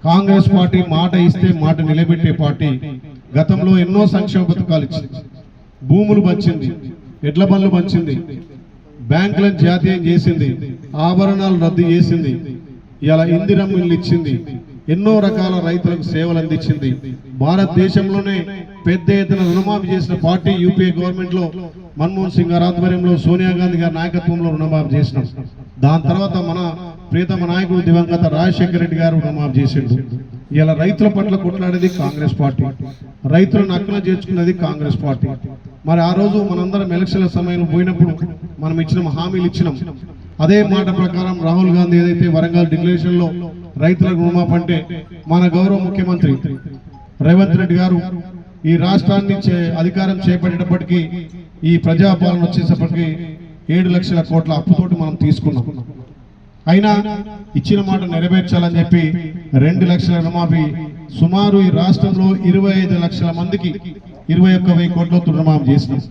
Congress party మాట ఇస్తే మాట నిలబెట్టే పార్టీ. గతంలో ఎన్నో సంక్షేమ పథకాలు ఇచ్చింది, భూములు పంచింది, ఎడ్ల బండ్లు పంచింది, బ్యాంకులను జాతీయం చేసింది, ఆభరణాలు రద్దు చేసింది, ఇలా ఇందిరమ్మ ఇల్లు ఇచ్చింది, ఎన్నో రకాల రైతులకు సేవలు అందించింది. భారతదేశంలోనే పెద్ద ఎత్తున రుణమాఫీ చేసిన పార్టీ యూపీఏ గవర్నమెంట్ లో మన్మోహన్ సింగ్ గారి ఆధ్వర్యంలో, సోనియా గాంధీ గారి నాయకత్వంలో రుణమాఫీ చేసినాం. దాని తర్వాత మన ప్రియతమ నాయకుడు దివంగత రాజశేఖర రెడ్డి గారు రుణమాఫీ చేసిండు. ఇలా రైతుల పట్ల కొట్లాడేది కాంగ్రెస్ పార్టీ, రైతులను హక్కున చేర్చుకున్నది కాంగ్రెస్ పార్టీ. మరి ఆ రోజు మనందరం ఎలక్షన్ల సమయంలో పోయినప్పుడు మనం ఇచ్చిన హామీలు ఇచ్చినాం. అదే మాట ప్రకారం రాహుల్ గాంధీ ఏదైతే వరంగల్ డిక్లరేషన్ లో రైతులకు రుణమాఫీ అంటే, మన గౌరవ ముఖ్యమంత్రి రేవంత్ రెడ్డి గారు ఈ రాష్ట్రాన్ని అధికారం చేపట్టేటప్పటికీ, ఈ ప్రజాపాలన వచ్చేటప్పటికి 7 లక్షల కోట్ల అప్పుతోటి మనం తీసుకున్నాం. అయినా ఇచ్చిన మాట నెరవేర్చాలని చెప్పి 2 లక్షల రుణమాఫీ, సుమారు ఈ రాష్ట్రంలో 25 లక్షల మందికి 21,000 కోట్ల రుణమాఫీ చేసినాం.